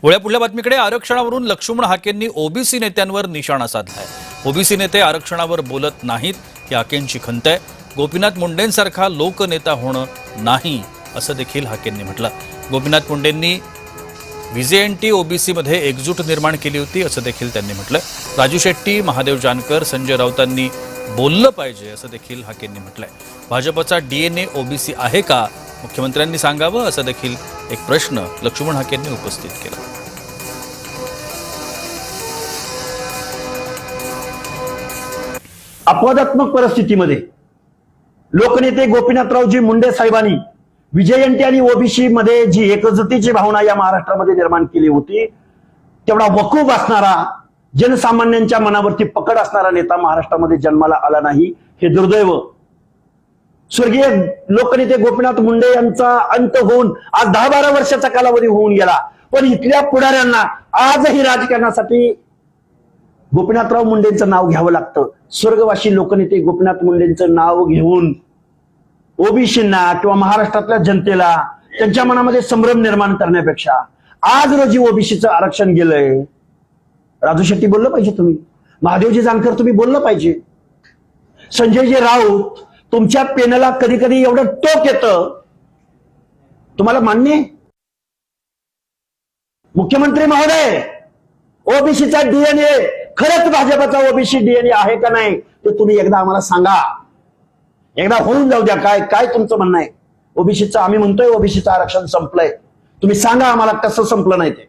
पुढल्या बातमीकडे आरक्षणावरून लक्ष्मण हाकेंनी ओबीसी नेत्यांवर निशाणा साधलाय। ओबीसी नेते आरक्षणावर बोलत नाहीत ही हाकेंची खंत आहे। गोपीनाथ मुंडेंसारखा लोकनेता होणं नाही असं देखील हाकेंनी म्हटलं। गोपीनाथ मुंडेंनी व्हीजेएनटी ओबीसी मध्ये एकजूट निर्माण केली होती असं देखील त्यांनी म्हटलं। राजू शेट्टी, महादेव जानकर, संजय राऊतांनी बोललं पाहिजे असं देखील हाकेंनी म्हटलंय। भाजपचा डीएनए ओबीसी आहे का, मुख्यमंत्र्यांनी सांगावं असं देखील एक प्रश्न लक्ष्मण हाकेंनी उपस्थित केला। अपवादात्मक परिस्थितीमध्ये लोकनेते गोपीनाथरावजी मुंडे साहेबांनी व्हीजेएनटी आणि ओबीसी मध्ये जी एकजुटीची भावना या महाराष्ट्रामध्ये निर्माण केली होती, तेवढा वकूफ असणारा, जनसामान्यांच्या मनावरती पकड असणारा नेता महाराष्ट्रामध्ये जन्माला आला नाही, हे दुर्दैव। स्वर्गीय लोकनेते गोपीनाथ मुंडे यांचा अंत होऊन आज 10-12 वर्षाचा कालावधी होऊन गेला, पण इथल्या पुढाऱ्यांना आजही राजकारणासाठी गोपीनाथराव मुंडेंचं नाव घ्यावं लागतं। स्वर्गवासी लोकनेते गोपीनाथ मुंडेंचं नाव घेऊन ओबीसींना किंवा महाराष्ट्रातल्या जनतेला त्यांच्या मनामध्ये संभ्रम निर्माण करण्यापेक्षा आज रोजी ओबीसीचं आरक्षण गेलंय। राजू शेट्टी बोललं पाहिजे, तुम्ही महादेवजी जानकर तुम्ही बोललं पाहिजे, संजयजी राऊत, तुमच्या पेनला कधी कधी एवढं टोक येतं, तुम्हाला मान्य आहे? मुख्यमंत्री महोदय, ओबीसीचा डीएनए खरंच भाजपचा ओबीसी डीएनए आहे का नाही ते तुम्ही एकदा आम्हाला सांगा। एकदा होऊन जाऊ द्या, काय तुमचं म्हणणं आहे? ओबीसीचं आम्ही म्हणतोय ओबीसीचं आरक्षण संपलंय, तुम्ही सांगा आम्हाला कसं संपलं नाही ते।